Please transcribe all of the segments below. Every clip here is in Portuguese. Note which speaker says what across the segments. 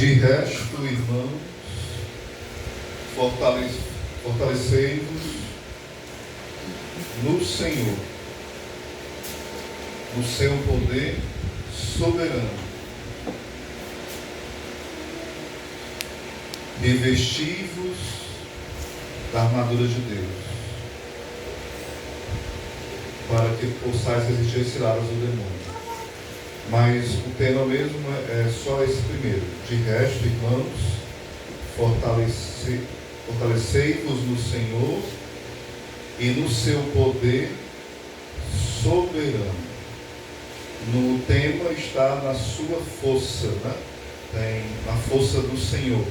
Speaker 1: De resto, irmãos, fortalecei-vos no Senhor, no seu poder soberano. Revesti-vos da armadura de Deus, para que possais resistir às ciladas do demônio. Mas o tema mesmo é só esse primeiro. De resto, irmãos, fortalecei-vos no Senhor e no seu poder soberano. No tema está na sua força, né? Tem a força do Senhor.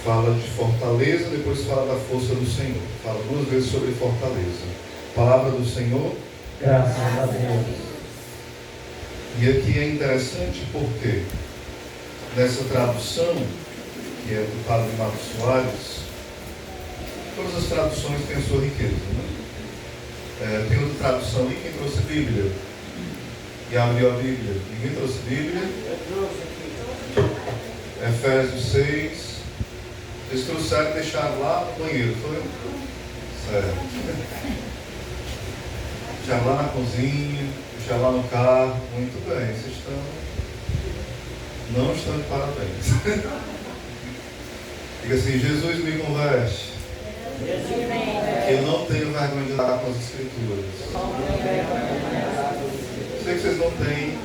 Speaker 1: Fala de fortaleza, depois fala da força do Senhor. Fala duas vezes sobre fortaleza. Palavra do Senhor.
Speaker 2: Graças a Deus.
Speaker 1: E aqui é interessante porque nessa tradução, que é do Padre Marcos Soares, todas as traduções têm a sua riqueza, né? Tem outra tradução ali, quem trouxe Bíblia? E abriu a Bíblia. Ninguém trouxe Bíblia? Efésios 6. Eles trouxeram e deixaram lá no banheiro, foi? Certo. Já lá na cozinha, já lá no carro, muito bem, vocês não estão de parabéns. Diga assim, Jesus me converte. Eu não tenho vergonha de andar com as Escrituras. Sei que vocês não têm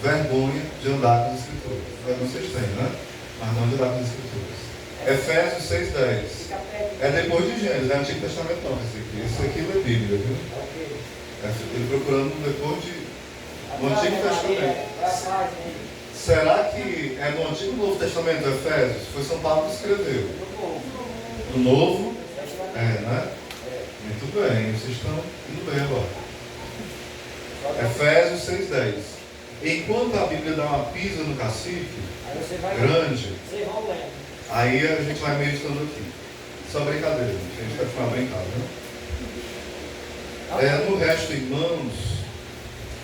Speaker 1: vergonha de andar com as Escrituras. Vergonha vocês têm, né? Mas não de andar com as Escrituras. Efésios 6,10. É depois de Gênesis, não é Antigo Testamento não, isso aqui é Bíblia, viu? Ele procurando depois do Antigo Testamento. Será que é no Antigo ou Novo Testamento, Efésios? Foi São Paulo que escreveu. No Novo? É, né? Muito bem, vocês estão indo bem agora. Efésios 6,10. Enquanto a Bíblia dá uma pisa no cacife, grande, aí a gente vai meditando aqui. Só brincadeira, gente. A gente vai ficar brincando, né? No resto, irmãos,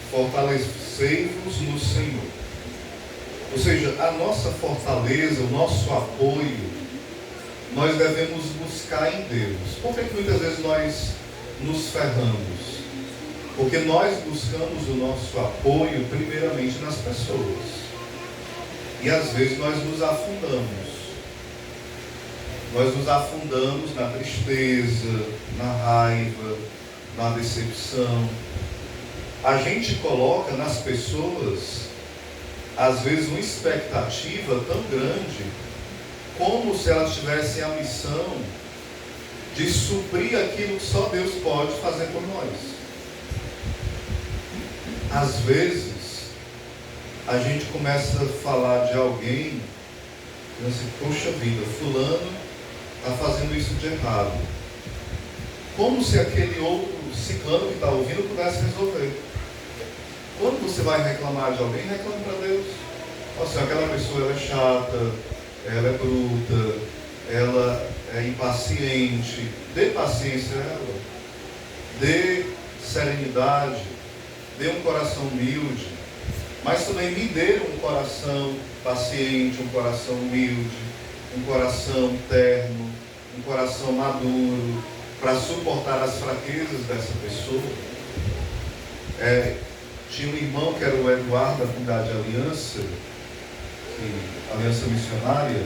Speaker 1: fortalecei-vos no Senhor. Ou seja, a nossa fortaleza, o nosso apoio, nós devemos buscar em Deus. Por que muitas vezes nós nos ferramos? Porque nós buscamos o nosso apoio primeiramente nas pessoas. E às vezes nós nos afundamos. Nós nos afundamos na tristeza, na raiva, na decepção. A gente coloca nas pessoas, às vezes, uma expectativa tão grande, como se elas tivessem a missão de suprir aquilo que só Deus pode fazer por nós. Às vezes, a gente começa a falar de alguém, e assim, poxa vida, fulano está fazendo isso de errado. Como se aquele outro ciclano que está ouvindo pudesse resolver. Quando você vai reclamar de alguém, reclame para Deus. Nossa, aquela pessoa ela é chata, ela é bruta, ela é impaciente. Dê paciência a ela. Dê serenidade. Dê um coração humilde. Mas também me dê um coração paciente, um coração humilde, um coração terno, um coração maduro, para suportar as fraquezas dessa pessoa. Tinha um irmão que era o Eduardo, da Comunidade Aliança Missionária,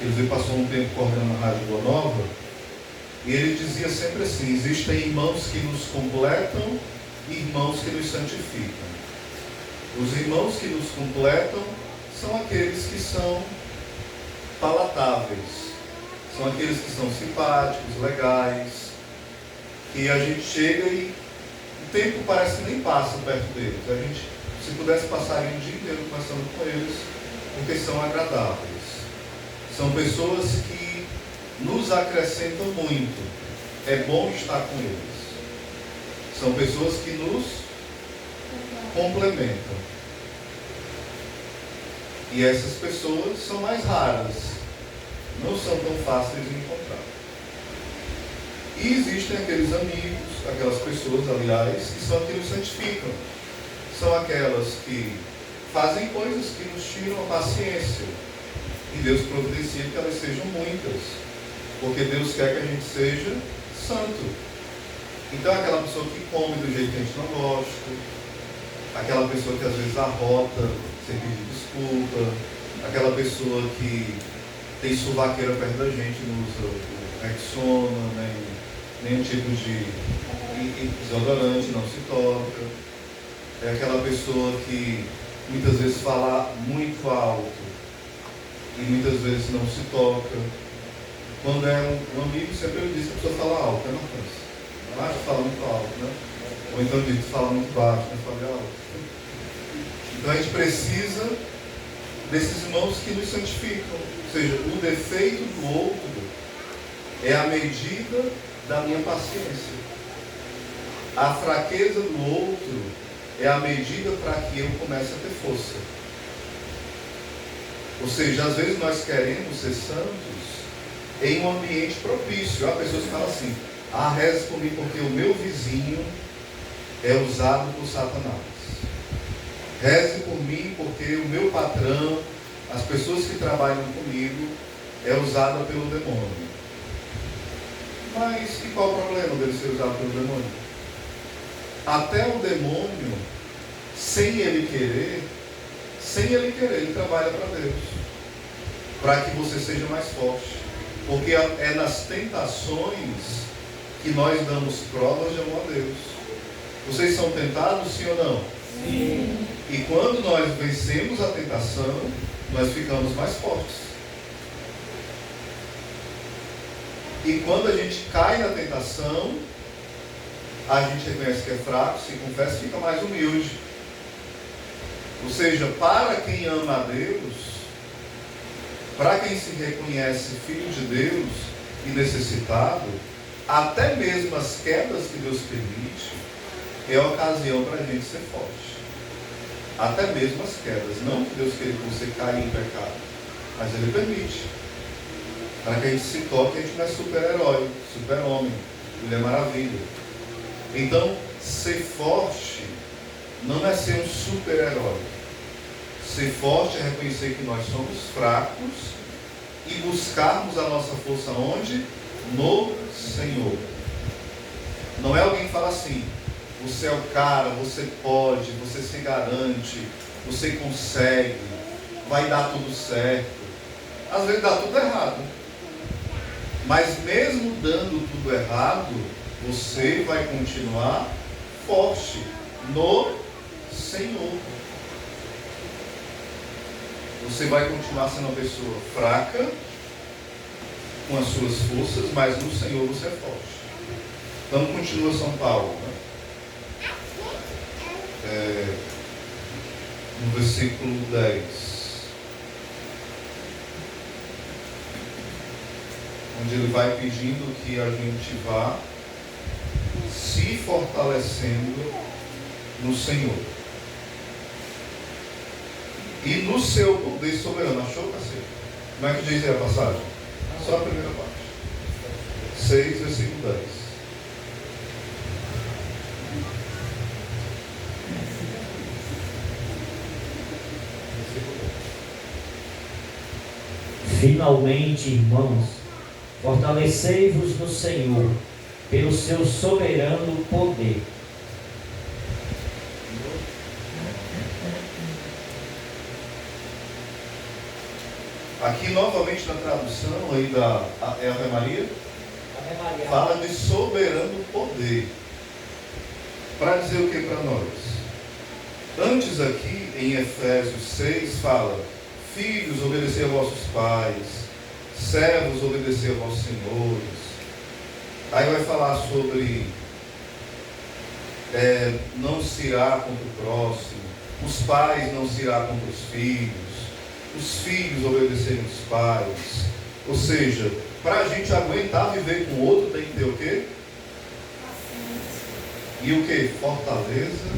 Speaker 1: ele passou um tempo coordenando a Rádio Boa Nova, e ele dizia sempre assim: existem irmãos que nos completam e irmãos que nos santificam. Os irmãos que nos completam são aqueles que são palatáveis, são aqueles que são simpáticos, legais, que a gente chega e o tempo parece que nem passa perto deles. A gente, se pudesse passar um dia inteiro conversando com eles, porque são agradáveis. São pessoas que nos acrescentam muito. É bom estar com eles. São pessoas que nos complementam. E essas pessoas são mais raras. Não são tão fáceis de encontrar. E existem aqueles amigos, aquelas pessoas, aliás, que são que nos santificam. São aquelas que fazem coisas que nos tiram a paciência. E Deus providencia que elas sejam muitas. Porque Deus quer que a gente seja santo. Então aquela pessoa que come do jeito que a gente não gosta, aquela pessoa que às vezes arrota sem pedir desculpa, aquela pessoa que tem suvaqueira perto da gente, não usa o Rexona, nenhum tipo de desodorante, não se toca. É aquela pessoa que muitas vezes fala muito alto e muitas vezes não se toca. Quando é um amigo, sempre eu disse que a pessoa fala alto, né, Marcos? Não acho que fala muito alto, né? Ou então diz que fala muito baixo, né? Fala alto. Então a gente precisa desses irmãos que nos santificam. Ou seja, o defeito do outro é a medida da minha paciência. A fraqueza do outro é a medida para que eu comece a ter força. Ou seja, às vezes nós queremos ser santos em um ambiente propício. Há pessoas que falam assim: reze por mim porque o meu vizinho é usado por Satanás. Reze por mim porque o meu patrão, as pessoas que trabalham comigo, é usada pelo demônio. Mas e qual o problema dele ser usado pelo demônio? Até o demônio, sem ele querer, ele trabalha para Deus, para que você seja mais forte. Porque é nas tentações que nós damos provas de amor a Deus. Vocês são tentados, sim ou não?
Speaker 2: Sim.
Speaker 1: E quando nós vencemos a tentação, nós ficamos mais fortes. E quando a gente cai na tentação, a gente reconhece que é fraco, se confessa e fica mais humilde. Ou seja, para quem ama a Deus, para quem se reconhece filho de Deus e necessitado, até mesmo as quedas que Deus permite é a ocasião para a gente ser forte. Até mesmo as quedas. Não que Deus queira que você caia em pecado, mas Ele permite. Para que a gente se toque, a gente não é super-herói, super-homem, Mulher Maravilha. Então, ser forte não é ser um super-herói. Ser forte é reconhecer que nós somos fracos e buscarmos a nossa força onde? No Senhor. Não é alguém que fala assim: você é o cara, você pode, você se garante, você consegue, vai dar tudo certo. Às vezes dá tudo errado. Mas mesmo dando tudo errado, você vai continuar forte no Senhor. Você vai continuar sendo uma pessoa fraca, com as suas forças, mas no Senhor você é forte. Então continua São Paulo, né? No versículo 10, onde ele vai pedindo que a gente vá se fortalecendo no Senhor e no seu poder soberano. Achou, cacete? Como é que diz aí a passagem? Só a primeira parte. 6, versículo 10.
Speaker 2: Finalmente, irmãos, fortalecei-vos no Senhor, pelo seu soberano poder.
Speaker 1: Aqui novamente na tradução aí da Ave Maria, fala de soberano poder. Para dizer o que para nós? Antes aqui em Efésios 6 fala: filhos, obedecei a vossos pais, servos, obedecei a vossos senhores. Aí vai falar sobre não se irá contra o próximo, os pais não se irá contra os filhos obedecerem os pais. Ou seja, para a gente aguentar viver com o outro, tem que ter o quê? E o quê? Fortaleza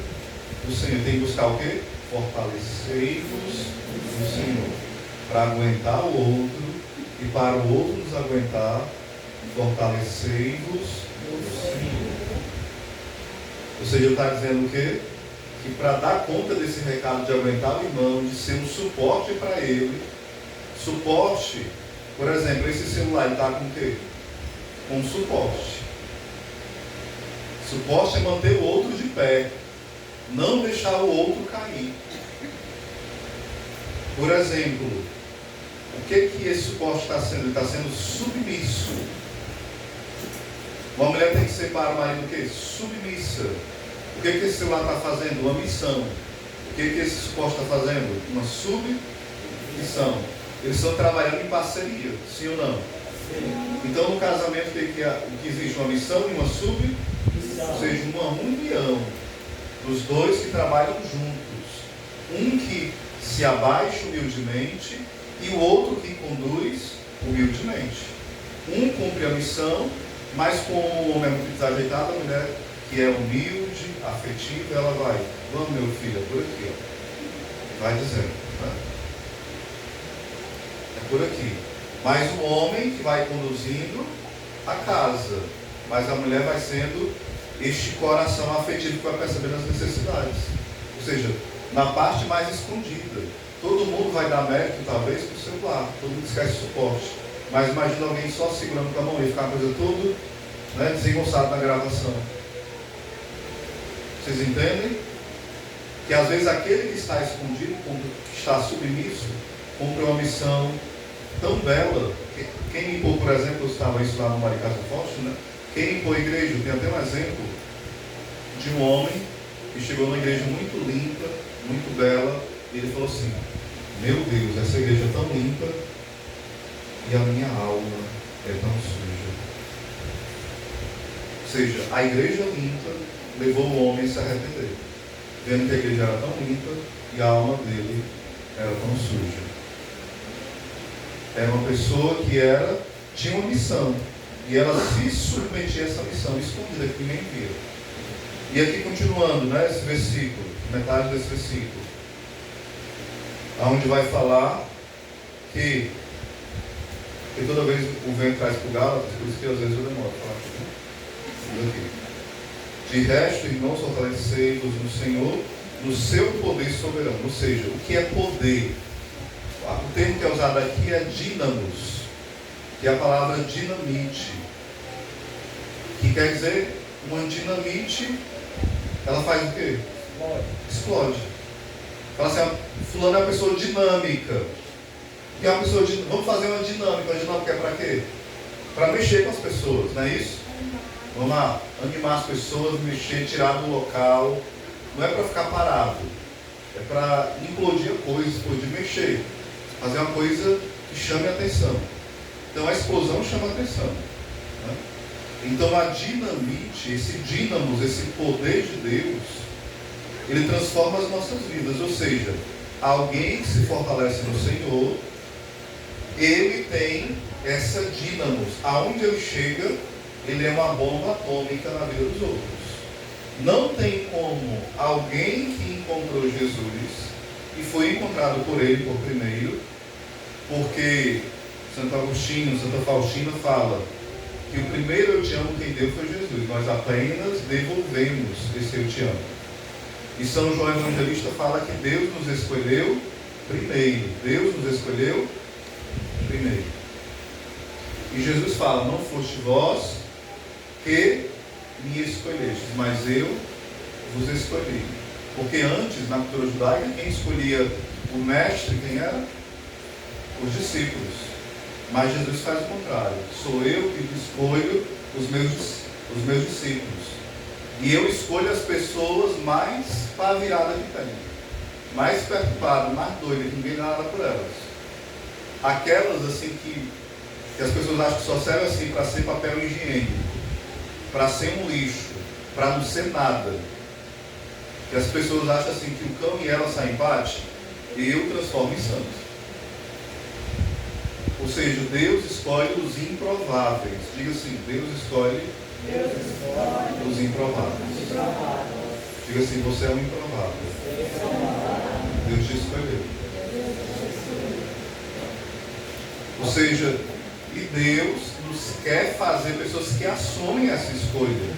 Speaker 1: do Senhor. Tem que buscar o quê? Fortalecei-vos no Senhor. Para aguentar o outro e para o outro nos aguentar, fortalecei-vos no Senhor. Ou seja, ele está dizendo o quê? que para dar conta desse recado de aguentar o irmão, de ser um suporte para ele, suporte, por exemplo, esse celular está com o quê? Com suporte. Suporte é manter o outro de pé, não deixar o outro cair. Por exemplo, o que esse suporte está sendo? Ele está sendo submisso. Uma mulher tem que ser para o marido o quê? Submissa. O que esse celular está fazendo? Uma missão. O que esse suporte está fazendo? Uma submissão. Eles estão trabalhando em parceria, sim ou não? Sim. Então no casamento que existe uma missão e uma submissão. Ou seja, uma união dos dois que trabalham juntos. Um que se abaixa humildemente e o outro que conduz humildemente. Um cumpre a missão, mas com o homem muito desajeitado, a mulher que é humilde, afetiva, ela vai, vamos meu filho, é por aqui, ó. Vai dizendo, né? É por aqui. Mas o homem que vai conduzindo a casa, mas a mulher vai sendo este coração afetivo que vai percebendo as necessidades. Ou seja, na parte mais escondida. Todo mundo vai dar mérito, talvez, para o celular. Todo mundo esquece o suporte. Mas imagina alguém só segurando com a mão e ficar a coisa toda, né, desengonçada na gravação. Vocês entendem? Que às vezes aquele que está escondido, que está submisso, cumpre uma missão tão bela. Quem limpou, por exemplo, eu estava isso lá no Maricasa Forte, né? Quem limpou a igreja, tem até um exemplo de um homem que chegou numa igreja muito limpa, muito bela, e ele falou assim: meu Deus, essa igreja é tão limpa e a minha alma é tão suja. Ou seja, a igreja limpa levou o homem a se arrepender, vendo que a igreja era tão limpa e a alma dele era tão suja. Era uma pessoa que tinha uma missão, e ela se submetia a essa missão escondida, que ninguém via. E aqui continuando, né, esse versículo, metade desse versículo, onde vai falar que toda vez o vento traz para o Gálatas, por isso que às vezes eu demoro a falar aqui. De resto, irmãos, fortalecei-vos no Senhor, no seu poder soberano. Ou seja, o que é poder? O termo que é usado aqui é dínamos, que é a palavra dinamite, que quer dizer, uma dinamite, ela faz o quê? Explode. Fala assim, fulano é uma pessoa dinâmica. E é uma pessoa vamos fazer uma dinâmica. Uma dinâmica é para quê? Para mexer com as pessoas, não é isso? Vamos lá, animar as pessoas, mexer, tirar do local. Não é para ficar parado. É para implodir a coisa, explodir, mexer. Fazer uma coisa que chame a atenção. Então a explosão chama a atenção, né? Então a dinamite, esse dínamos, esse poder de Deus, ele transforma as nossas vidas. Ou seja, alguém que se fortalece no Senhor, ele tem essa dínamos. Aonde ele chega, ele é uma bomba atômica na vida dos outros. Não tem como alguém que encontrou Jesus e foi encontrado por ele por primeiro, porque Santo Agostinho, Santa Faustina fala que o primeiro eu te amo quem deu foi Jesus. Nós apenas devolvemos esse eu te amo. E São João Evangelista fala que Deus nos escolheu primeiro. Deus nos escolheu primeiro. E Jesus fala, não foste vós que me escolhestes, mas eu vos escolhi. Porque antes, na cultura judaica, quem escolhia o mestre, quem era? Os discípulos. Mas Jesus faz o contrário. Sou eu que escolho os meus discípulos. E eu escolho as pessoas mais para a virada que tem. Mais perturbadas, mais doidas, que ninguém dá nada por elas. Aquelas assim que as pessoas acham que só servem assim para ser papel higiênico, para ser um lixo, para não ser nada. Que as pessoas acham assim que o cão e ela saem empate, e eu transformo em santo. Ou seja, Deus escolhe os improváveis. Diga assim, Deus escolhe os improváveis. Diga assim, você é um improvável. Deus te escolheu. Ou seja, e Deus nos quer fazer pessoas que assumem essa escolha.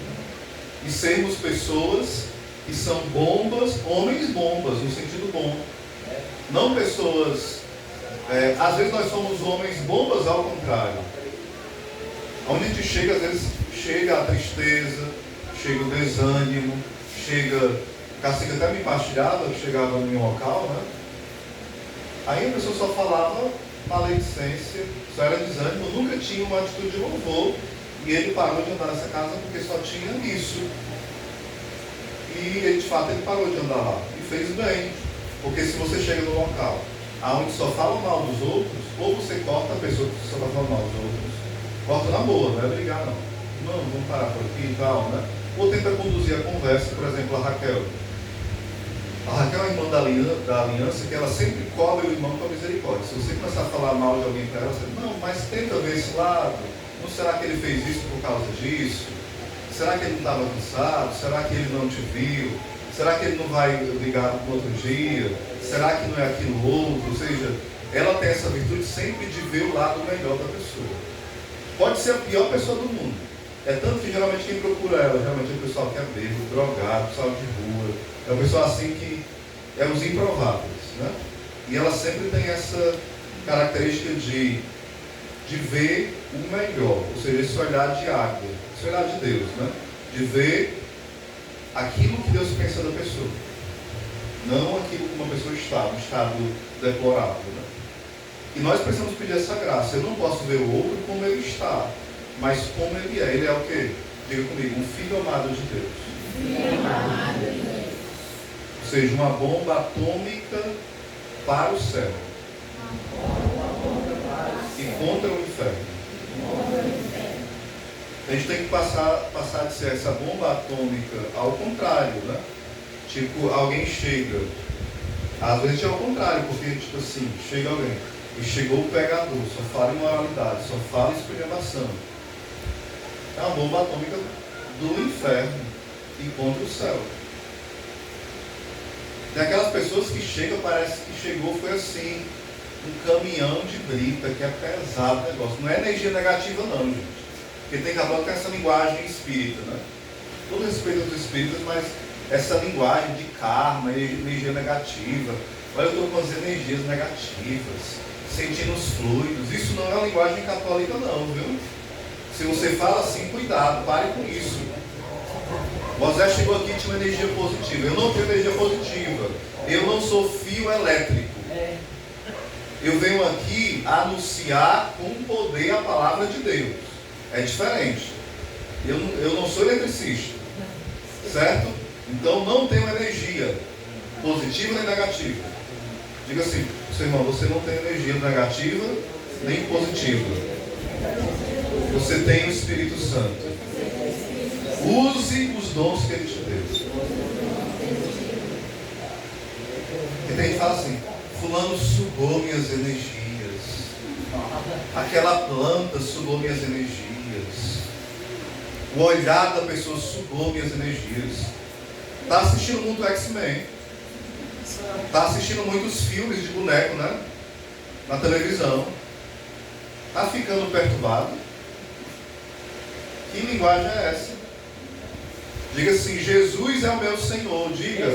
Speaker 1: E sermos pessoas que são bombas, homens bombas, no sentido bom. Não pessoas... às vezes nós somos homens bombas ao contrário. Onde a gente chega, às vezes chega a tristeza, chega o desânimo, chega... O Cacique até me partilhava, que chegava em um local, né? Aí a pessoa só falava maledicência, só era desânimo, nunca tinha uma atitude de louvor. E ele parou de andar nessa casa porque só tinha isso. E ele, de fato, ele parou de andar lá. E fez bem. Porque se você chega no local onde só fala mal dos outros, ou você corta a pessoa que só vai falar mal dos outros, corta na boa, não é brigar não. Não, vamos parar por aqui e tal, né? Ou tenta conduzir a conversa, por exemplo, a Raquel. A Raquel é a irmã da aliança, que ela sempre cobre o irmão com a misericórdia. Se você começar a falar mal de alguém para ela, você diz, não, mas tenta ver esse lado. Não será que ele fez isso por causa disso? Será que ele não estava cansado? Será que ele não te viu? Será que ele não vai ligar no outro dia? Será que não é aquilo outro? Ou seja, ela tem essa virtude sempre de ver o lado melhor da pessoa. Pode ser a pior pessoa do mundo. É tanto que geralmente quem procura ela, geralmente é o pessoal que é bêbado, drogado, pessoal de rua. É uma pessoa assim que é os improváveis, né? E ela sempre tem essa característica de ver o melhor, ou seja, esse olhar de águia, esse olhar de Deus, né? De ver aquilo que Deus pensa da pessoa, não aquilo que uma pessoa está, um estado deplorável, né? E nós precisamos pedir essa graça. Eu não posso ver o outro como ele está, mas como ele é. Ele é o quê? Diga comigo, um filho amado de Deus. Filho amado de Deus. Ou seja, uma bomba atômica para o céu e contra o inferno. A gente tem que passar de ser essa bomba atômica ao contrário, né? Tipo, alguém chega, às vezes é ao contrário, porque tipo assim, chega alguém e chegou o pegador, só fala imoralidade, só fala esculhambação. É uma bomba atômica do inferno e contra o céu. Tem aquelas pessoas que chegam, parece que chegou, foi assim, um caminhão de brita, que é pesado o negócio. Não é energia negativa não, gente. Porque tem cabral que tem essa linguagem espírita, né? Todo respeito aos espíritas, mas essa linguagem de karma, energia negativa. Olha, eu estou com as energias negativas, sentindo os fluidos. Isso não é uma linguagem católica não, viu? Se você fala assim, cuidado, pare com isso. Moisés chegou aqui e tinha uma energia positiva. Eu não tenho energia positiva. Eu não sou fio elétrico. Eu venho aqui anunciar com poder a palavra de Deus. É diferente. Eu não sou eletricista. Certo? Então não tenho energia positiva nem negativa. Diga assim, seu irmão, você não tem energia negativa nem positiva. Você tem o Espírito Santo. Use os dons que Ele te deu. E tem gente que fala assim, fulano sugou minhas energias. Aquela planta sugou minhas energias. O olhar da pessoa sugou minhas energias. Está assistindo muito X-Men. Está assistindo muitos filmes de boneco, né? Na televisão. Está ficando perturbado. Que linguagem é essa? Diga assim, Jesus é o meu Senhor. Diga.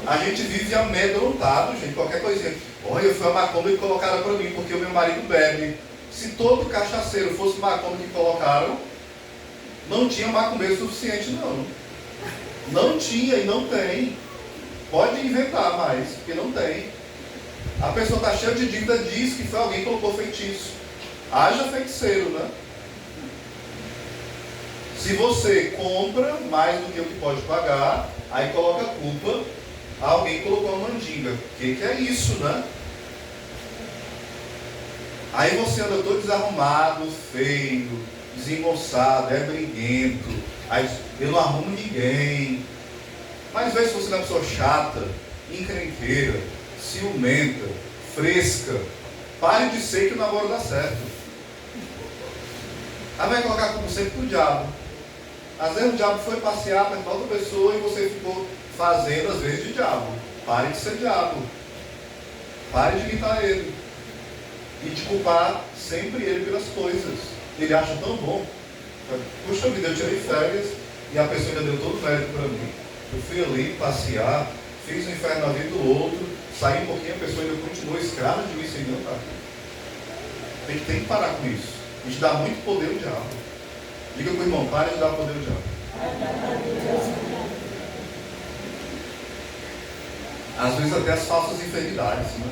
Speaker 1: A gente vive amedrontado, gente. Qualquer coisinha. Olha, foi a macumba que colocaram para mim, porque o meu marido bebe. Se todo cachaceiro fosse macumba que colocaram, não tinha macumbeiro suficiente, não. Não tinha e não tem. Pode inventar mais, porque não tem. A pessoa está cheia de dívida, diz que foi alguém que colocou feitiço. Haja feiticeiro, né? Se você compra mais do que o que pode pagar, aí coloca a culpa, alguém colocou a mandinga. O que é isso, né? Aí você anda todo desarrumado, feio, desengonçado, é briguento. Aí eu não arrumo ninguém. Mas vê se você é uma pessoa chata, encrenqueira, ciumenta, fresca. Pare de ser que o namoro dá certo. Aí vai colocar como sempre pro diabo. Às vezes o diabo foi passear perto da outra pessoa e você ficou fazendo às vezes de diabo. Pare de ser diabo. Pare de imitar ele. E de culpar sempre ele pelas coisas. Ele acha tão bom. Puxa vida, eu tirei férias e a pessoa ainda deu todo o mérito para mim. Eu fui ali passear, fiz o inferno na vida do outro, saí um pouquinho, a pessoa ainda continuou escrava de mim sem não estar aqui. Tem que parar com isso. A gente dá muito poder ao diabo. Diga para o irmão, pare de dar poder ao diabo. Às vezes até as falsas enfermidades, né?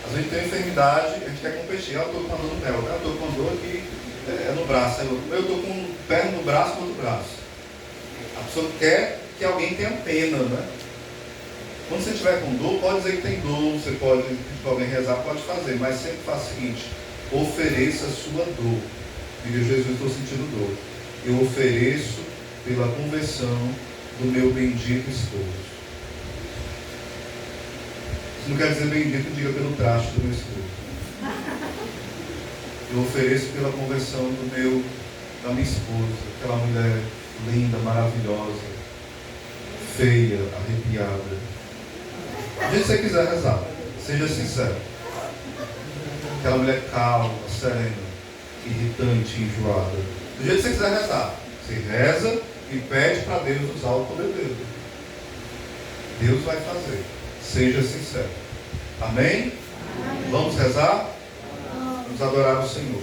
Speaker 1: Às vezes tem uma enfermidade, a gente quer competir. Eu estou com a dor no pé, eu estou com a dor aqui no braço, eu estou com um pé no braço, no outro braço. A pessoa quer que alguém tenha pena, né? Quando você estiver com dor, pode dizer que tem dor, você pode pedir para alguém rezar, pode fazer, mas sempre faça o seguinte: ofereça a sua dor. Diga, Jesus, estou sentindo dor. Eu ofereço pela conversão do meu bendito esposo. Se não quer dizer bendito, diga pelo traste do meu esposo. Eu ofereço pela conversão da minha esposa, aquela mulher linda, maravilhosa, feia, arrepiada. Do jeito que você quiser rezar, seja sincero. Aquela mulher calma, serena, irritante, enjoada. Do jeito que você quiser rezar, você reza e pede para Deus usar o poder dele. Deus vai fazer. Seja sincero. Amém? Vamos rezar? Vamos adorar o Senhor.